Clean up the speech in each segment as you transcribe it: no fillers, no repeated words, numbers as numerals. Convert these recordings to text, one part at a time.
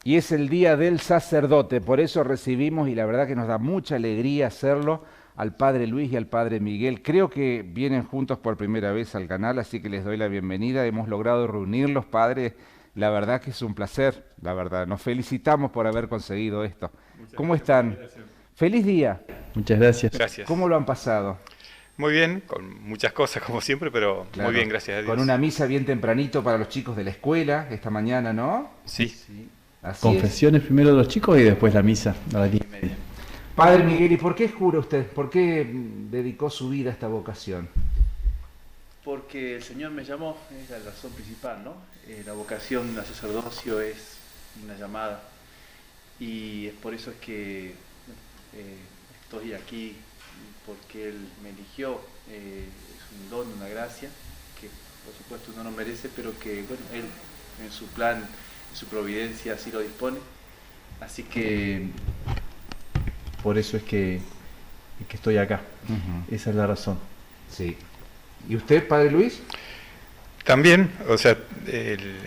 y es el Día del Sacerdote. Por eso recibimos, y la verdad que nos da mucha alegría hacerlo, al Padre Luis y al Padre Miguel. Creo que vienen juntos por primera vez al canal, así que les doy la bienvenida. Hemos logrado reunirlos, Padre. La verdad que es un placer, la verdad. Nos felicitamos por haber conseguido esto. Muchas ¿Cómo gracias por la están? invitación. Feliz día. Muchas gracias. Gracias. ¿Cómo lo han pasado? Muy bien, con muchas cosas como siempre, pero muy Claro. bien, gracias a Dios. Con una misa bien tempranito para los chicos de la escuela esta mañana, ¿no? Sí. Así es. Confesiones primero de los chicos y después la misa a las 10:30. Padre Miguel, ¿y por qué jura usted? ¿Por qué dedicó su vida a esta vocación? Porque el Señor me llamó, es la razón principal, ¿no? La vocación al sacerdocio es una llamada y es por eso es que estoy aquí, porque Él me eligió, es un don, una gracia, que por supuesto uno no merece, pero que bueno, Él en su plan, en su providencia así lo dispone, así que por eso es que estoy acá, esa es la razón. Sí. ¿Y usted, Padre Luis? También, o sea,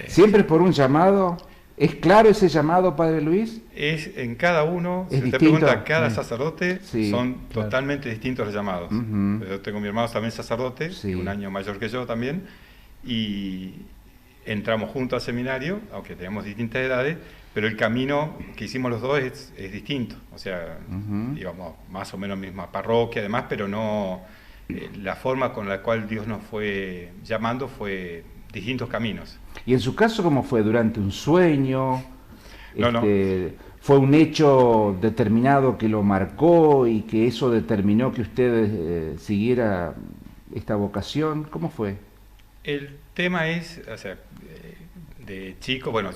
¿Siempre por un llamado? ¿Es claro ese llamado, Padre Luis? es en cada uno, Es si usted distinto. pregunta a cada sacerdote, Sí, son claro. totalmente distintos los llamados. Ujú. Yo tengo mi hermano también sacerdote, Sí. un año mayor que yo también, y entramos juntos al seminario, aunque tenemos distintas edades, pero el camino que hicimos los dos es distinto. O sea, Ujú. íbamos más o menos misma parroquia, además, pero no la forma con la cual Dios nos fue llamando fue distintos caminos. ¿Y en su caso cómo fue? ¿Durante un sueño? No. ¿Fue un hecho determinado que lo marcó y que eso determinó que usted siguiera esta vocación? ¿Cómo fue? El tema es, o sea, de chico, bueno,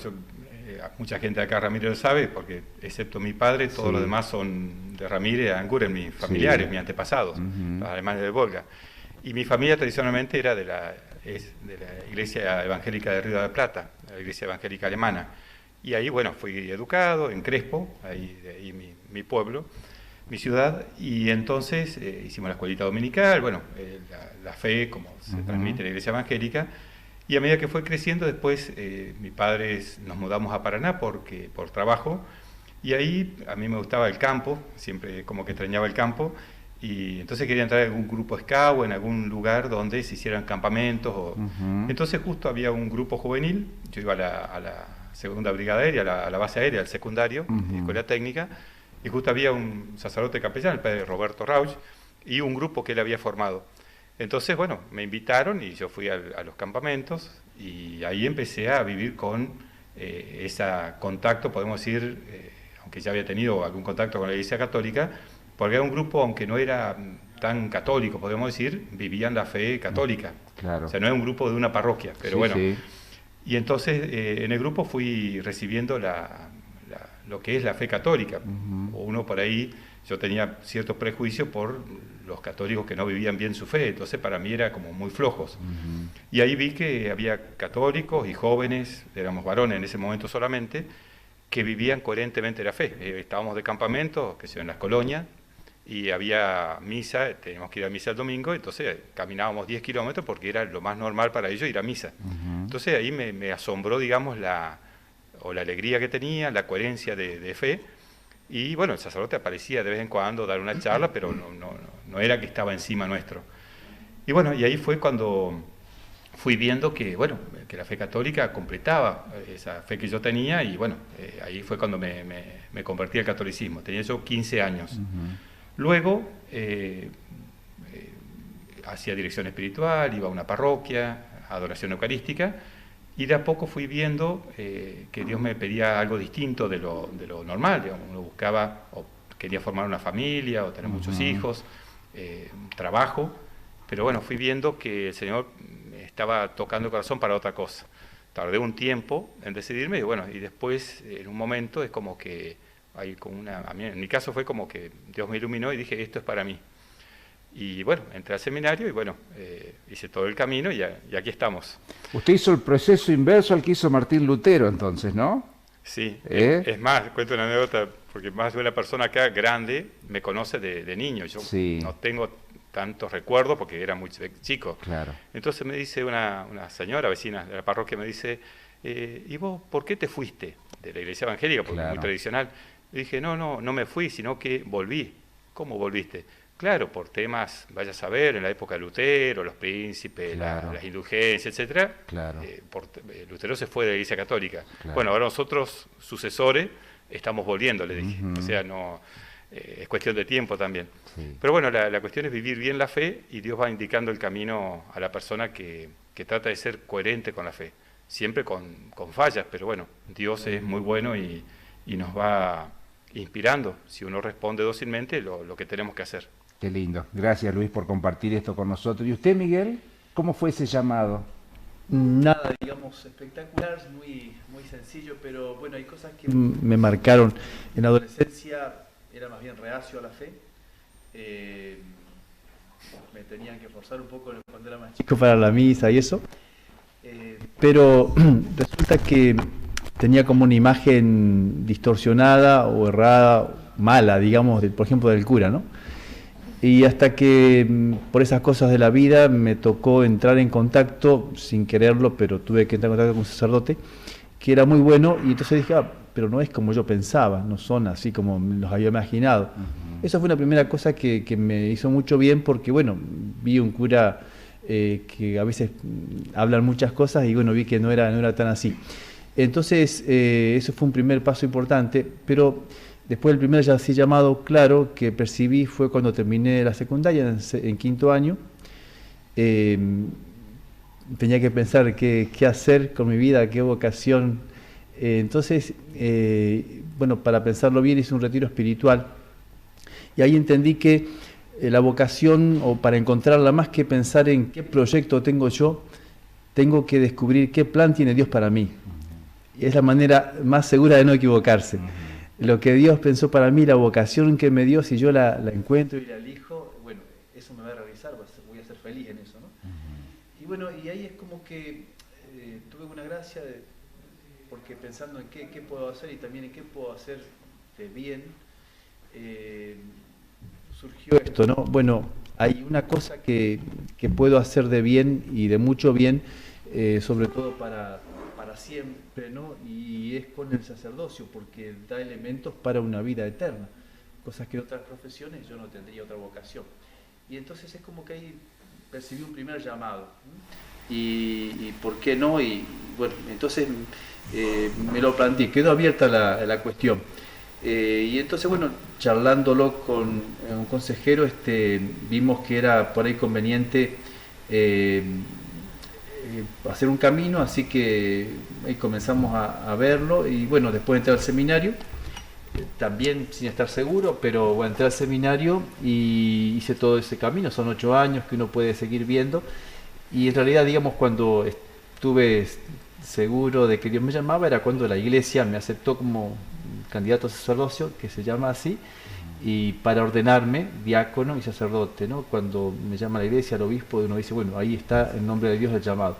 mucha gente acá Ramírez lo sabe, porque excepto mi padre, todos Sí. los demás son de Ramírez, Anguren, mis familiares, Sí. mis antepasados, Ujú. los alemanes del Volga. Y mi familia tradicionalmente era es de la Iglesia Evangélica de Río de la Plata, la Iglesia Evangélica Alemana. Y ahí, bueno, fui educado en Crespo, de ahí mi pueblo, mi ciudad, y entonces hicimos la escuelita dominical, bueno, la fe, como se transmite en la Iglesia Evangélica, y a medida que fue creciendo, después mis padres nos mudamos a Paraná por trabajo, y ahí a mí me gustaba el campo, siempre como que extrañaba el campo, y entonces quería entrar en algún grupo scout, en algún lugar donde se hicieran campamentos. Ujú. Entonces justo había un grupo juvenil, yo iba a la segunda brigada aérea, a la base aérea, al secundario, Ujú. escuela técnica, y justo había un sacerdote capellán, el padre Roberto Rauch, y un grupo que él había formado. Entonces, bueno, me invitaron y yo fui a los campamentos y ahí empecé a vivir con ese contacto, podemos decir, aunque ya había tenido algún contacto con la Iglesia Católica, porque era un grupo, aunque no era tan católico, podemos decir, vivían la fe católica. Claro. O sea, no era un grupo de una parroquia, pero Sí, bueno. sí. Y entonces en el grupo fui recibiendo lo que es la fe católica. Ujú. Uno por ahí, yo tenía ciertos prejuicios por los católicos que no vivían bien su fe, entonces para mí era como muy flojos. Ujú. Y ahí vi que había católicos y jóvenes, éramos varones en ese momento solamente, que vivían coherentemente la fe. Estábamos de campamento, que se en las colonias, y había misa, teníamos que ir a misa el domingo, entonces caminábamos 10 kilómetros porque era lo más normal para ellos ir a misa. Ujú. Entonces ahí me asombró, digamos, la alegría que tenía, la coherencia de fe, y bueno, el sacerdote aparecía de vez en cuando a dar una charla, pero no era que estaba encima nuestro. Y bueno, y ahí fue cuando fui viendo que, bueno, que la fe católica completaba esa fe que yo tenía, y bueno, ahí fue cuando me convertí al catolicismo. Tenía yo 15 años. Ujú. Luego hacía dirección espiritual, iba a una parroquia, adoración eucarística, y de a poco fui viendo que Dios me pedía algo distinto de lo normal. Digamos. Uno buscaba, o quería formar una familia, o tener muchos hijos, trabajo, pero bueno, fui viendo que el Señor me estaba tocando el corazón para otra cosa. Tardé un tiempo en decidirme, y bueno, y después, en un momento, es como que hay como en mi caso fue como que Dios me iluminó y dije, esto es para mí. Y bueno, entré al seminario y bueno, hice todo el camino y aquí estamos. Usted hizo el proceso inverso al que hizo Martín Lutero, entonces, ¿no? Sí, ¿Eh? es más, cuento una anécdota, porque más de una persona acá grande me conoce de niño. Yo Sí. no tengo tantos recuerdos porque era muy chico. Claro. Entonces me dice una señora vecina de la parroquia, me dice, ¿y vos por qué te fuiste de la iglesia evangélica? Porque es muy tradicional. Le dije, no me fui, sino que volví. ¿Cómo volviste? Claro, por temas, vaya a saber, en la época de Lutero, los príncipes, las indulgencias, etcétera. Lutero se fue de la Iglesia Católica. Bueno, ahora nosotros, sucesores, estamos volviendo, le dije. O sea, no es cuestión de tiempo también. Pero bueno, la cuestión es vivir bien la fe y Dios va indicando el camino a la persona que trata de ser coherente con la fe. Siempre con fallas, pero bueno, Dios es muy bueno y nos va inspirando, si uno responde dócilmente, lo que tenemos que hacer. Qué lindo. Gracias, Luis, por compartir esto con nosotros. ¿Y usted, Miguel? ¿Cómo fue ese llamado? Nada, digamos, espectacular, muy sencillo, pero bueno, hay cosas que me marcaron. En la adolescencia era más bien reacio a la fe. Me tenían que forzar un poco cuando era más chico para la misa y eso. Pero resulta que tenía como una imagen distorsionada o errada, mala, digamos, por ejemplo, del cura, ¿no? Y hasta que por esas cosas de la vida me tocó entrar en contacto, sin quererlo, pero tuve que entrar en contacto con un sacerdote, que era muy bueno, y entonces dije, pero no es como yo pensaba, no son así como los había imaginado. Esa fue una primera cosa que me hizo mucho bien, porque bueno, vi un cura que a veces hablan muchas cosas, y bueno, vi que no era tan así. Entonces, eso fue un primer paso importante, pero después el primer así llamado claro que percibí fue cuando terminé la secundaria, en quinto año. Tenía que pensar qué hacer con mi vida, qué vocación. Entonces, bueno, para pensarlo bien, hice un retiro espiritual. Y ahí entendí que la vocación, o para encontrarla, más que pensar en qué proyecto tengo yo, tengo que descubrir qué plan tiene Dios para mí. Y es la manera más segura de no equivocarse. Lo que Dios pensó para mí, la vocación que me dio, si yo la encuentro y la elijo, bueno, eso me va a realizar, voy a ser feliz en eso, ¿no? Y bueno, y ahí es como que tuve una gracia, porque pensando en qué puedo hacer y también en qué puedo hacer de bien, surgió esto, ¿no? Bueno, hay una cosa que puedo hacer de bien y de mucho bien, sobre todo para siempre, ¿no? Y es con el sacerdocio, porque da elementos para una vida eterna, cosas que en otras profesiones yo no tendría otra vocación. Y entonces es como que ahí percibí un primer llamado, ¿no? Y por qué no, y bueno, entonces me lo planteé, quedó abierta la cuestión. Y entonces, bueno, charlándolo con un consejero, vimos que era por ahí conveniente hacer un camino, así que ahí comenzamos a verlo, y bueno, después entré al seminario, también sin estar seguro, pero bueno, entré al seminario y hice todo ese camino. Son 8 años que uno puede seguir viendo, y en realidad, digamos, cuando estuve seguro de que Dios me llamaba, era cuando la iglesia me aceptó como candidato a sacerdocio, que se llama así, y para ordenarme diácono y sacerdote, ¿no? Cuando me llama la iglesia, el obispo, uno dice, bueno, ahí está en nombre de Dios el llamado.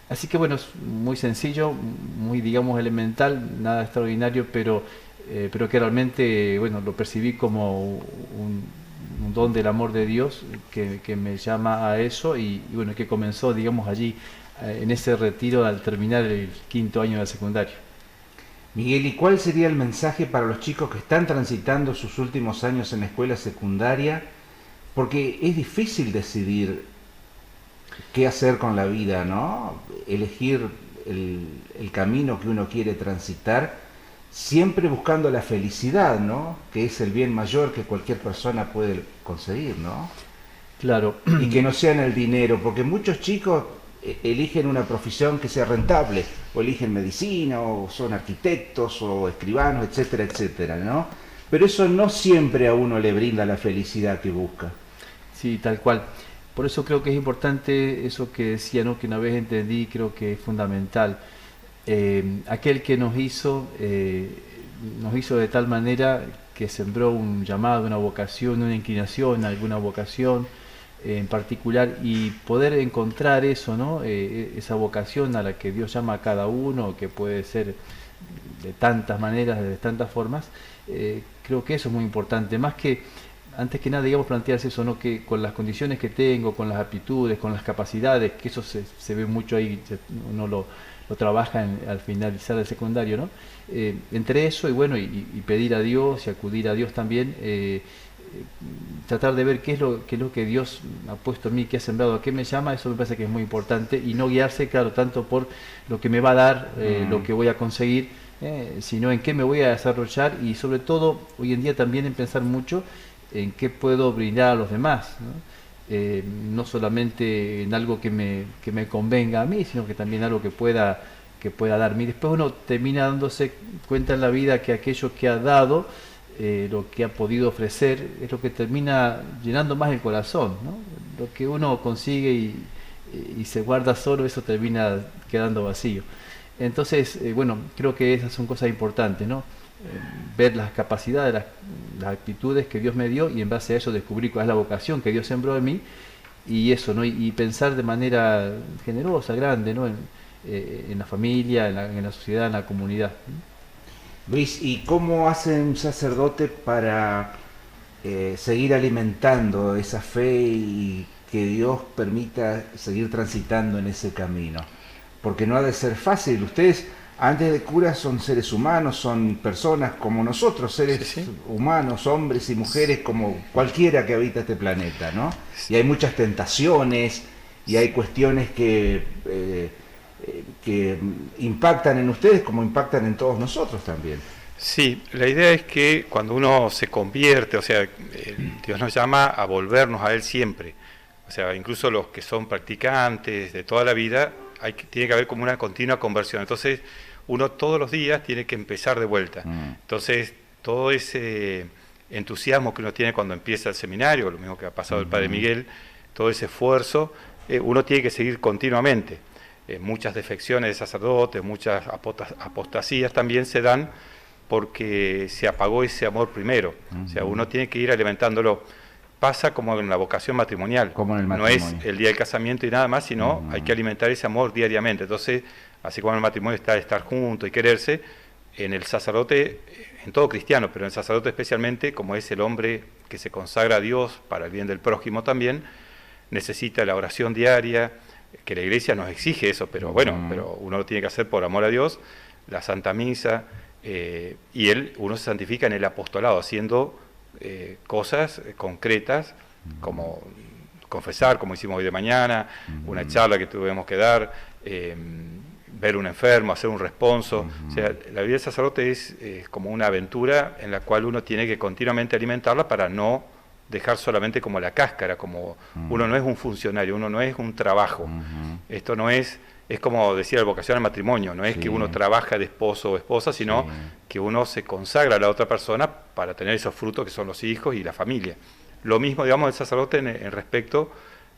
Así que bueno, es muy sencillo, muy, digamos, elemental, nada extraordinario, pero que realmente, bueno, lo percibí como un don del amor de Dios que me llama a eso, y bueno, que comenzó, digamos, allí en ese retiro al terminar el quinto año de la secundaria. Miguel, ¿y cuál sería el mensaje para los chicos que están transitando sus últimos años en la escuela secundaria? Porque es difícil decidir qué hacer con la vida, ¿no? Elegir el camino que uno quiere transitar, siempre buscando la felicidad, ¿no? Que es el bien mayor que cualquier persona puede conseguir, ¿no? Claro. Y que no sea en el dinero, porque muchos chicos eligen una profesión que sea rentable, o eligen medicina, o son arquitectos, o escribanos, etcétera, etcétera, ¿no? Pero eso no siempre a uno le brinda la felicidad que busca. Sí, tal cual. Por eso creo que es importante eso que decía, ¿no? Que una vez entendí, creo que es fundamental. Aquel que nos hizo de tal manera que sembró un llamado, una vocación, una inclinación, alguna vocación en particular, y poder encontrar eso, ¿no? Esa vocación a la que Dios llama a cada uno, que puede ser de tantas maneras, de tantas formas, creo que eso es muy importante, más que, antes que nada, digamos, plantearse eso, ¿no? Que con las condiciones que tengo, con las aptitudes, con las capacidades, que eso se ve mucho ahí, uno o trabaja al finalizar el secundario, ¿no? Entre eso y bueno, y pedir a Dios y acudir a Dios también, tratar de ver qué es lo que Dios ha puesto en mí, qué ha sembrado, a qué me llama, eso me parece que es muy importante, y no guiarse, claro, tanto por lo que me va a dar, lo que voy a conseguir, sino en qué me voy a desarrollar, y sobre todo hoy en día también en pensar mucho en qué puedo brindar a los demás, ¿no? No solamente en algo que me convenga a mí, sino que también algo que pueda darme. Y después uno termina dándose cuenta en la vida que aquello que ha dado, lo que ha podido ofrecer, es lo que termina llenando más el corazón, ¿no? Lo que uno consigue y se guarda solo, eso termina quedando vacío. Entonces, bueno, creo que esas son cosas importantes, ¿no? Ver las capacidades, las actitudes que Dios me dio, y en base a eso descubrir cuál es la vocación que Dios sembró en mí, y eso, ¿no? Y pensar de manera generosa, grande, ¿no? En la familia, en la sociedad, en la comunidad. Luis, ¿y cómo hace un sacerdote para seguir alimentando esa fe y que Dios permita seguir transitando en ese camino? Porque no ha de ser fácil. Ustedes, antes de curas, son seres humanos, son personas como nosotros, seres humanos, hombres y mujeres como cualquiera que habita este planeta, ¿no? Y hay muchas tentaciones y hay cuestiones que impactan en ustedes como impactan en todos nosotros también. Sí, la idea es que cuando uno se convierte, o sea, Dios nos llama a volvernos a Él siempre. O sea, incluso los que son practicantes de toda la vida, tiene que haber como una continua conversión. Entonces, uno todos los días tiene que empezar de vuelta. Entonces, todo ese entusiasmo que uno tiene cuando empieza el seminario, lo mismo que ha pasado el Padre Miguel, todo ese esfuerzo, uno tiene que seguir continuamente. Muchas defecciones de sacerdotes, muchas apostasías también se dan porque se apagó ese amor primero. O sea, uno tiene que ir alimentándolo. Pasa como en la vocación matrimonial. Como en el matrimonio. No es el día del casamiento y nada más, sino hay que alimentar ese amor diariamente. Entonces, así como en el matrimonio está estar juntos y quererse, en el sacerdote, en todo cristiano, pero en el sacerdote especialmente, como es el hombre que se consagra a Dios para el bien del prójimo también, necesita la oración diaria, que la Iglesia nos exige eso, pero bueno, pero uno lo tiene que hacer por amor a Dios, la Santa Misa, y uno se santifica en el apostolado, haciendo cosas concretas, como confesar, como hicimos hoy de mañana, una charla que tuvimos que dar, ver un enfermo, hacer un responso. O sea, la vida del sacerdote es como una aventura en la cual uno tiene que continuamente alimentarla para no dejar solamente como la cáscara, como uno no es un funcionario, uno no es un trabajo. Esto no es como decía la vocación al matrimonio, no es que uno trabaja de esposo o esposa, sino que uno se consagra a la otra persona para tener esos frutos que son los hijos y la familia. Lo mismo, digamos, del sacerdote en respecto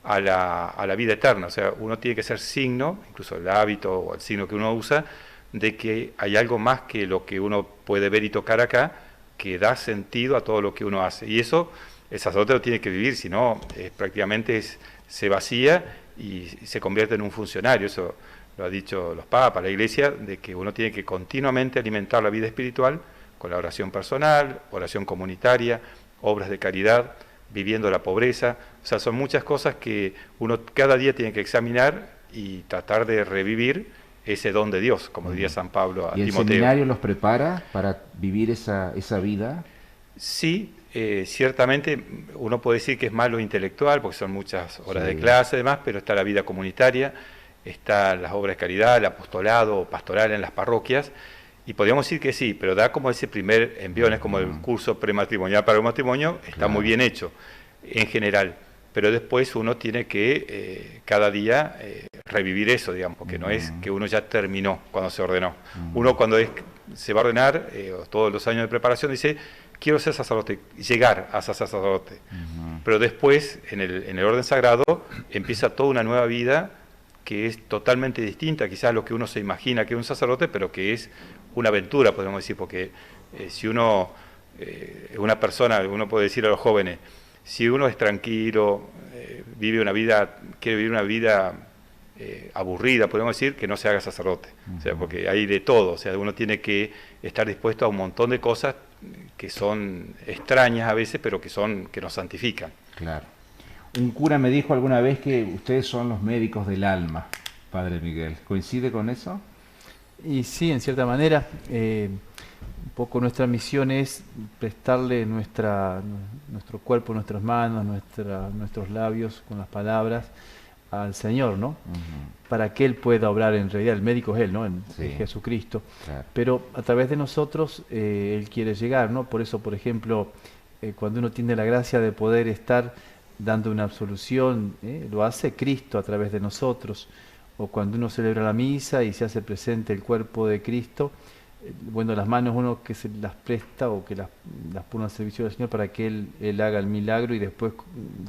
a la vida eterna. O sea, uno tiene que ser signo, incluso el hábito o el signo que uno usa, de que hay algo más que lo que uno puede ver y tocar acá, que da sentido a todo lo que uno hace. Y eso el sacerdote lo tiene que vivir, si no, prácticamente se vacía y se convierte en un funcionario. Eso lo ha dicho los papas, la Iglesia, de que uno tiene que continuamente alimentar la vida espiritual con la oración personal, oración comunitaria, obras de caridad, viviendo la pobreza. O sea, son muchas cosas que uno cada día tiene que examinar y tratar de revivir ese don de Dios, como diría San Pablo a Timoteo. ¿Y el seminario los prepara para vivir esa vida? Sí, ciertamente uno puede decir que es más lo intelectual, porque son muchas horas de clase y demás, pero está la vida comunitaria, está las obras de caridad, el apostolado pastoral en las parroquias, y podríamos decir que sí, pero da como ese primer envión, es como el curso prematrimonial para un matrimonio, está muy bien hecho en general, pero después uno tiene que cada día revivir eso, digamos, porque no es que uno ya terminó cuando se ordenó. Uno cuando se va a ordenar, todos los años de preparación, dice, quiero ser sacerdote, llegar a ser sacerdote. Pero después, en el orden sagrado, empieza toda una nueva vida que es totalmente distinta, quizás a lo que uno se imagina que es un sacerdote, pero que es una aventura, podemos decir, porque si uno, una persona, uno puede decir a los jóvenes, si uno es tranquilo, quiere vivir una vida aburrida, podemos decir, que no se haga sacerdote. O sea, porque hay de todo, o sea, uno tiene que estar dispuesto a un montón de cosas que son extrañas a veces, pero que nos santifican. Claro. Un cura me dijo alguna vez que ustedes son los médicos del alma, Padre Miguel. ¿Coincide con eso? Y sí, en cierta manera, un poco nuestra misión es prestarle nuestro cuerpo, nuestras manos, nuestros labios con las palabras al Señor, ¿no? Para que Él pueda obrar en realidad. El médico es Él, ¿no? En Jesucristo. Claro. Pero a través de nosotros Él quiere llegar, ¿no? Por eso, por ejemplo, cuando uno tiene la gracia de poder estar dando una absolución, lo hace Cristo a través de nosotros. O cuando uno celebra la misa y se hace presente el cuerpo de Cristo, bueno, las manos uno que se las presta o que las pone al servicio del Señor para que Él haga el milagro, y después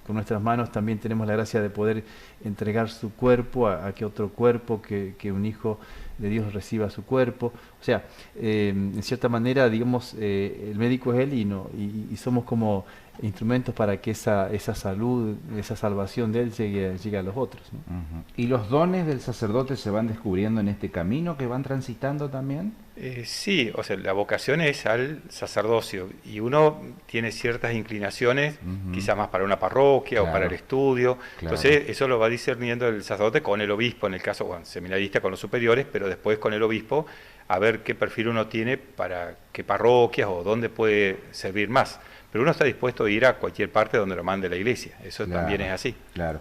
con nuestras manos también tenemos la gracia de poder entregar su cuerpo a que otro cuerpo, que un hijo de Dios reciba su cuerpo. O sea, en cierta manera, digamos, el médico es Él y somos como instrumentos para que esa salud, esa salvación de Él llegue a los otros, ¿no? ¿Y los dones del sacerdote se van descubriendo en este camino que van transitando también? Sí, o sea, la vocación es al sacerdocio y uno tiene ciertas inclinaciones, quizás más para una parroquia, claro, o para el estudio. Claro. Entonces eso lo va discerniendo el sacerdote con el obispo, en el caso, bueno, seminarista con los superiores, pero después con el obispo, a ver qué perfil uno tiene para qué parroquias o dónde puede servir más. Pero uno está dispuesto a ir a cualquier parte donde lo mande la iglesia, eso Claro, también es así. Claro.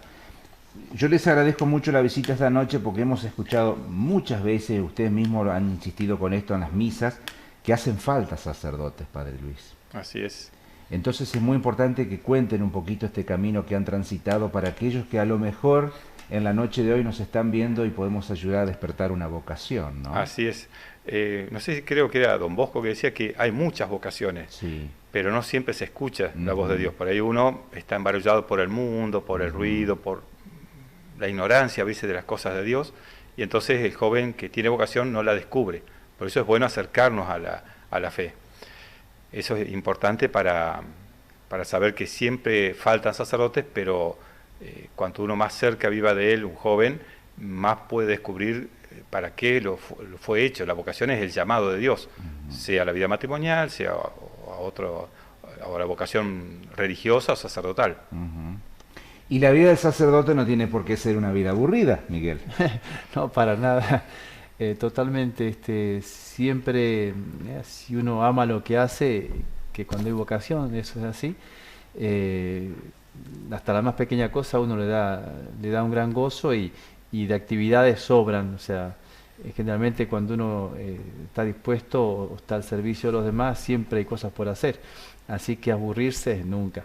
Yo les agradezco mucho la visita esta noche porque hemos escuchado muchas veces, ustedes mismos han insistido con esto en las misas, que hacen falta sacerdotes, Padre Luis. Así es. Entonces es muy importante que cuenten un poquito este camino que han transitado para aquellos que a lo mejor en la noche de hoy nos están viendo y podemos ayudar a despertar una vocación, ¿no? Así es. No sé si creo que era Don Bosco que decía que hay muchas vocaciones, Sí. pero no siempre se escucha la voz de Dios. Por ahí uno está embarullado por el mundo, por el ruido, por la ignorancia a veces de las cosas de Dios, y entonces el joven que tiene vocación no la descubre. Por eso es bueno acercarnos a la fe. Eso es importante para saber que siempre faltan sacerdotes, pero cuanto uno más cerca viva de él, un joven, más puede descubrir para qué lo fue hecho. La vocación es el llamado de Dios, sea la vida matrimonial, sea a la vocación religiosa o sacerdotal. Y la vida del sacerdote no tiene por qué ser una vida aburrida, Miguel. No, para nada. Totalmente, siempre, si uno ama lo que hace, que cuando hay vocación, eso es así, hasta la más pequeña cosa a uno le da un gran gozo, y de actividades sobran. O sea, generalmente cuando uno está dispuesto o está al servicio de los demás, siempre hay cosas por hacer. Así que aburrirse nunca.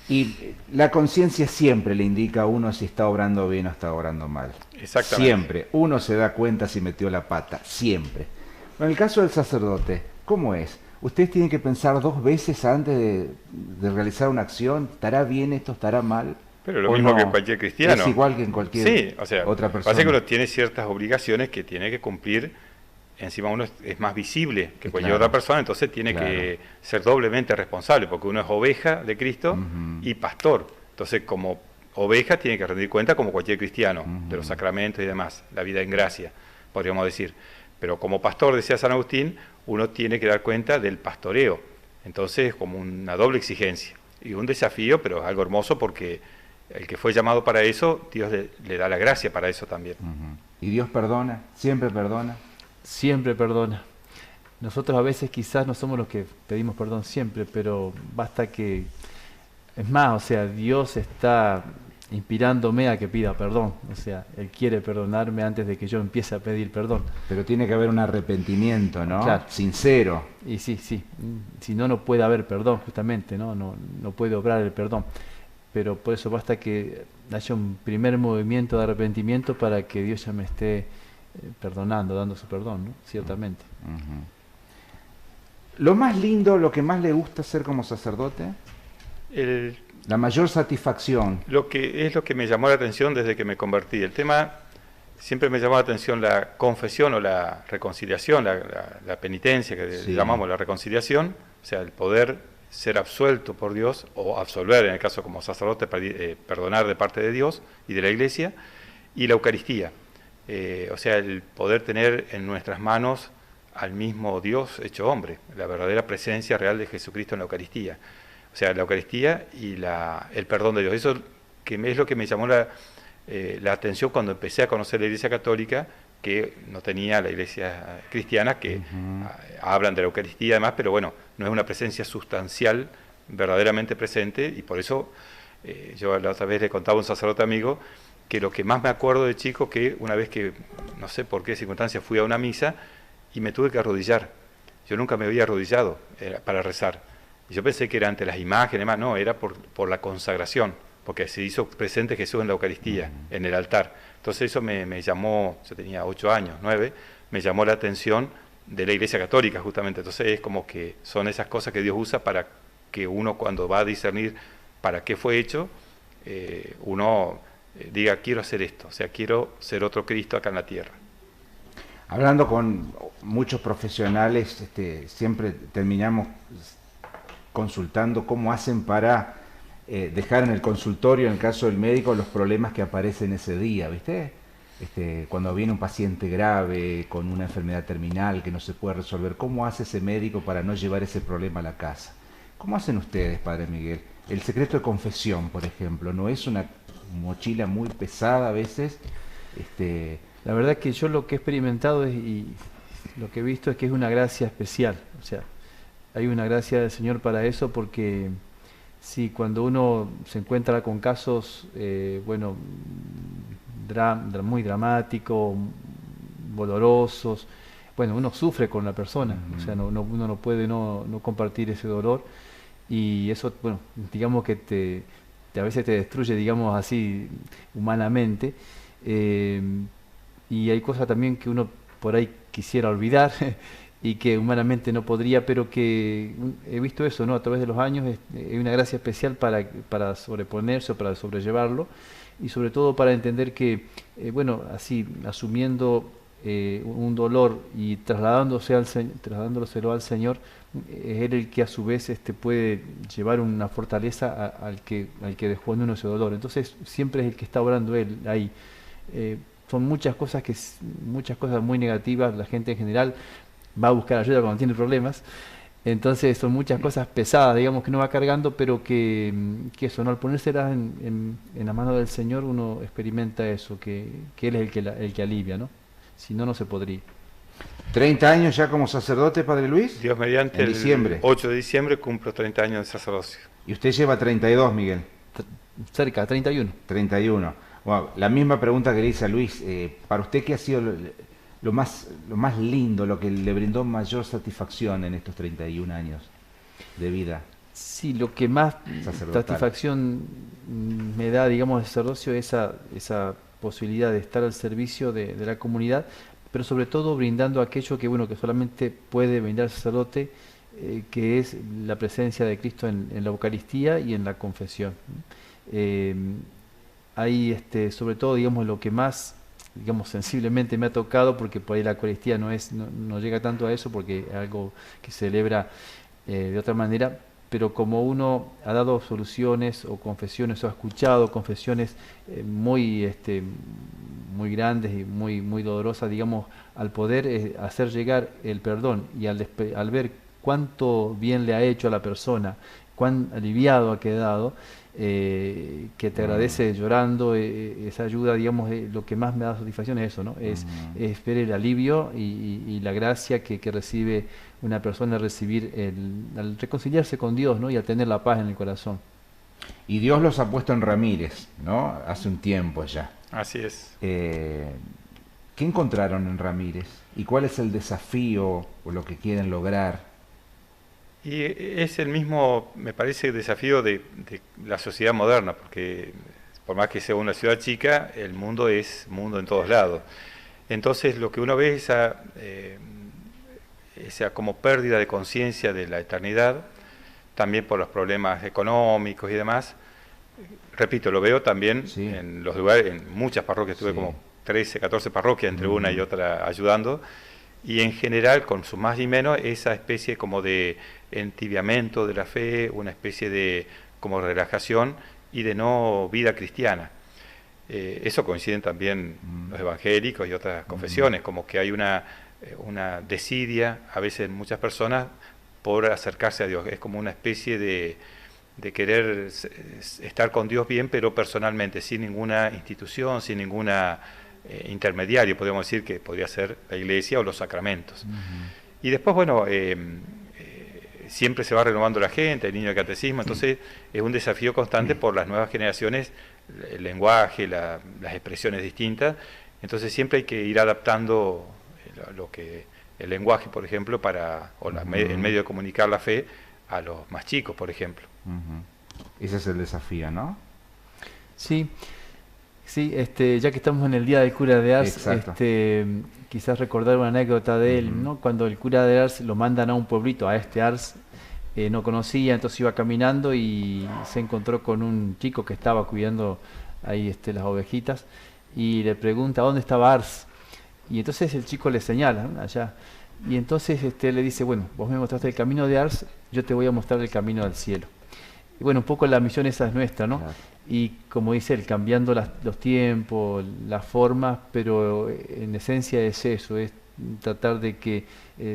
Y la conciencia siempre le indica a uno si está obrando bien o está obrando mal. Exactamente. Siempre. Uno se da cuenta si metió la pata. Siempre. Pero en el caso del sacerdote, ¿cómo es? Ustedes tienen que pensar 2 veces antes de realizar una acción. ¿Estará bien esto? ¿Estará mal? Pero lo mismo no? que cualquier cristiano. Es igual que en cualquier Sí, o sea, otra persona. pasa que uno tiene ciertas obligaciones que tiene que cumplir. Encima uno es más visible que cualquier Claro. otra persona, entonces tiene Claro. que ser doblemente responsable, porque uno es oveja de Cristo y pastor. Entonces, como oveja tiene que rendir cuenta como cualquier cristiano, de los sacramentos y demás, la vida en gracia, podríamos decir. Pero como pastor, decía San Agustín, uno tiene que dar cuenta del pastoreo. Entonces, es como una doble exigencia y un desafío, pero es algo hermoso porque el que fue llamado para eso, Dios le da la gracia para eso también. ¿Y Dios perdona? ¿Siempre perdona? Siempre perdona. Nosotros a veces quizás no somos los que pedimos perdón siempre, pero basta que... Es más, o sea, Dios está inspirándome a que pida perdón. O sea, Él quiere perdonarme antes de que yo empiece a pedir perdón. Pero tiene que haber un arrepentimiento, ¿no? Claro. Sincero. Y sí, si no, no puede haber perdón, justamente, no puede obrar el perdón. Pero por eso basta que haya un primer movimiento de arrepentimiento para que Dios ya me esté perdonando, dando su perdón, ¿no? Ciertamente. Lo más lindo, lo que más le gusta hacer como sacerdote, la mayor satisfacción. Lo que me llamó la atención desde que me convertí. El tema, siempre me llamó la atención la confesión o la reconciliación, la penitencia que Sí. llamamos la reconciliación, o sea, el poder ser absuelto por Dios o absolver, en el caso como sacerdote, perdonar de parte de Dios y de la Iglesia, y la Eucaristía. O sea, el poder tener en nuestras manos al mismo Dios hecho hombre, la verdadera presencia real de Jesucristo en la Eucaristía. O sea, la Eucaristía y el perdón de Dios. Eso que es lo que me llamó la atención cuando empecé a conocer la Iglesia Católica, que no tenía la iglesia cristiana, que hablan de la Eucaristía y demás, pero bueno, no es una presencia sustancial, verdaderamente presente, y por eso yo la otra vez le contaba a un sacerdote amigo que lo que más me acuerdo de chico, que una vez que, no sé por qué circunstancia, fui a una misa y me tuve que arrodillar. Yo nunca me había arrodillado para rezar. Y yo pensé que era ante las imágenes, más no, era por la consagración, porque se hizo presente Jesús en la Eucaristía, en el altar. Entonces eso me llamó, yo tenía 8 años, 9, me llamó la atención de la Iglesia Católica justamente. Entonces es como que son esas cosas que Dios usa para que uno, cuando va a discernir para qué fue hecho, uno diga, quiero hacer esto, o sea, quiero ser otro Cristo acá en la tierra. Hablando con muchos profesionales, siempre terminamos consultando cómo hacen para dejar en el consultorio, en el caso del médico, los problemas que aparecen ese día, ¿viste? Cuando viene un paciente grave, con una enfermedad terminal que no se puede resolver, ¿cómo hace ese médico para no llevar ese problema a la casa? ¿Cómo hacen ustedes, Padre Miguel? El secreto de confesión, por ejemplo, ¿no es una mochila muy pesada a veces? La verdad que yo lo que he experimentado y lo que he visto es que es una gracia especial. O sea, hay una gracia del Señor para eso, porque sí, cuando uno se encuentra con casos, bueno, muy dramáticos, dolorosos, bueno, uno sufre con la persona, o sea, uno no puede no compartir ese dolor, y eso, bueno, digamos que a veces te destruye, digamos así, humanamente, y hay cosas también que uno por ahí quisiera olvidar y que humanamente no podría, pero que he visto eso, ¿no? A través de los años hay una gracia especial para sobreponerse o para sobrellevarlo, y sobre todo para entender que, bueno, así, asumiendo un dolor y trasladándoselo al Señor, es Él el que a su vez puede llevar una fortaleza al que dejó en uno ese dolor. Entonces siempre es el que está orando Él ahí. Son muchas cosas muy negativas. La gente en general va a buscar ayuda cuando tiene problemas. Entonces son muchas cosas pesadas, digamos, que uno va cargando, pero que eso, ¿no? Al ponérselas en la mano del Señor, uno experimenta eso, que Él es el que alivia, ¿no? Si no, no se podría. 30 años ya como sacerdote, Padre Luis. Dios mediante, en diciembre. El 8 de diciembre cumplo 30 años de sacerdocio. Y usted lleva 32, Miguel. Cerca, 31. 31. Wow, la misma pregunta que le hice a Luis. Para usted, ¿qué ha sido lo más lindo, lo que le brindó mayor satisfacción en estos 31 años de vida? Sí, lo que más sacerdotal. Satisfacción me da, digamos, el sacerdocio, esa posibilidad de estar al servicio de la comunidad, pero sobre todo brindando aquello que, bueno, que solamente puede brindar el sacerdote, que es la presencia de Cristo en la Eucaristía y en la confesión. Ahí, sobre todo, digamos, lo que más, digamos, sensiblemente me ha tocado, porque por ahí la Eucaristía no llega tanto a eso, porque es algo que se celebra de otra manera, pero como uno ha dado soluciones o confesiones, o ha escuchado confesiones muy grandes y muy dolorosas, digamos, al poder hacer llegar el perdón y al ver cuánto bien le ha hecho a la persona, cuán aliviado ha quedado, que te agradece llorando, esa ayuda, digamos, lo que más me da satisfacción es eso, ¿no? Es ver el alivio y la gracia que recibe una persona al reconciliarse con Dios, ¿no? Y al tener la paz en el corazón. Y Dios los ha puesto en Ramírez, ¿no? Hace un tiempo ya. Así es. ¿Qué encontraron en Ramírez? ¿Y cuál es el desafío o lo que quieren lograr? Y es el mismo, me parece, desafío de la sociedad moderna, porque por más que sea una ciudad chica, el mundo es mundo en todos lados. Entonces lo que uno ve es esa como pérdida de conciencia de la eternidad, también por los problemas económicos y demás. Repito, lo veo también en los lugares, en muchas parroquias, tuve como 13, 14 parroquias entre una y otra ayudando, y en general, con su más y menos, esa especie como de entibiamiento de la fe, una especie de como relajación y de no vida cristiana. Eso coinciden también los evangélicos y otras confesiones, como que hay una desidia, a veces en muchas personas, por acercarse a Dios. Es como una especie de querer estar con Dios bien, pero personalmente, sin ninguna institución, sin ninguna intermediario, podríamos decir que podría ser la iglesia o los sacramentos. Y después, bueno, siempre se va renovando la gente, el niño de catecismo, entonces es un desafío constante por las nuevas generaciones, el lenguaje, las expresiones distintas, entonces siempre hay que ir adaptando el lenguaje, por ejemplo, el medio de comunicar la fe a los más chicos, por ejemplo. Ese es el desafío, ¿no? Sí, sí, ya que estamos en el día del cura de Ars, quizás recordar una anécdota de él, ¿no? Cuando el cura de Ars lo mandan a un pueblito, a Ars, no conocía, entonces iba caminando y se encontró con un chico que estaba cuidando ahí las ovejitas y le pregunta ¿dónde estaba Ars? Y entonces el chico le señala, ¿no? Allá. Y entonces le dice, bueno, vos me mostraste el camino de Ars, yo te voy a mostrar el camino del cielo. Y bueno, un poco la misión esa es nuestra, ¿no? Claro. Y como dice él, cambiando los tiempos, las formas, pero en esencia es eso, es tratar de que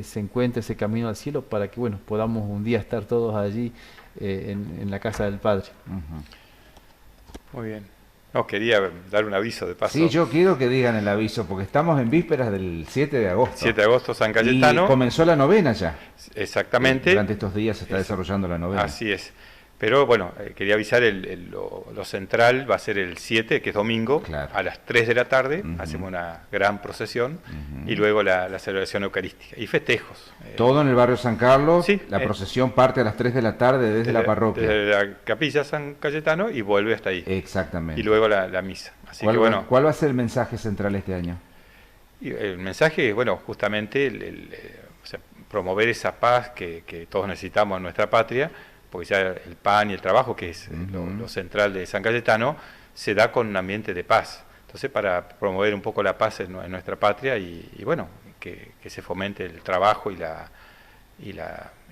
se encuentre ese camino al cielo para que, bueno, podamos un día estar todos allí en la casa del Padre. Muy bien. No, quería dar un aviso de paso. Sí, yo quiero que digan el aviso, porque estamos en vísperas del 7 de agosto. 7 de agosto, San Cayetano. Y comenzó la novena ya. Exactamente. Durante estos días se está desarrollando la novena. Así es. Pero bueno, quería avisar, lo central va a ser el 7, que es domingo, claro, a las 3 de la tarde, hacemos una gran procesión, y luego la celebración eucarística y festejos. Todo en el barrio San Carlos, sí, la procesión parte a las 3 de la tarde desde la parroquia. Desde la capilla San Cayetano y vuelve hasta ahí. Exactamente. Y luego la misa. Así ¿Cuál, que, bueno, ¿cuál va a ser el mensaje central este año? El mensaje es, bueno, justamente o sea, promover esa paz que todos necesitamos en nuestra patria, porque ya el pan y el trabajo, que es lo central de San Cayetano, se da con un ambiente de paz. Entonces, para promover un poco la paz en nuestra patria y bueno, que se fomente el trabajo y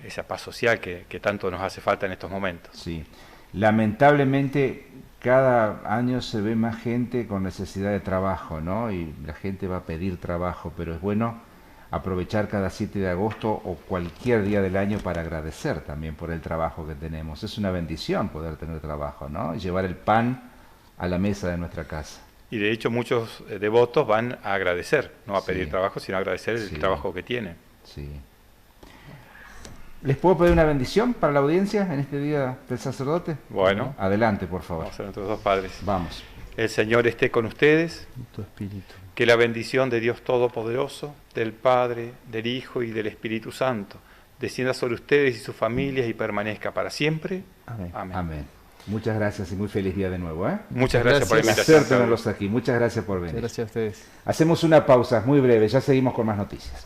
esa paz social que tanto nos hace falta en estos momentos. Sí, lamentablemente cada año se ve más gente con necesidad de trabajo, ¿no? Y la gente va a pedir trabajo, pero es bueno aprovechar cada 7 de agosto o cualquier día del año para agradecer también por el trabajo que tenemos. Es una bendición poder tener trabajo, ¿no? Y llevar el pan a la mesa de nuestra casa. Y de hecho muchos devotos van a agradecer, no a pedir trabajo, sino a agradecer el trabajo que tienen. Sí. ¿Les puedo pedir una bendición para la audiencia en este día del sacerdote? Bueno. Adelante, por favor. Vamos a nuestros dos padres. Vamos. El Señor esté con ustedes. Tu espíritu. Que la bendición de Dios Todopoderoso, del Padre, del Hijo y del Espíritu Santo, descienda sobre ustedes y sus familias y permanezca para siempre. Amén. Amén. Amén. Muchas gracias y muy feliz día de nuevo. Muchas gracias por la invitación. Un placer tenerlos aquí. Muchas gracias por venir. Muchas gracias a ustedes. Hacemos una pausa muy breve, ya seguimos con más noticias.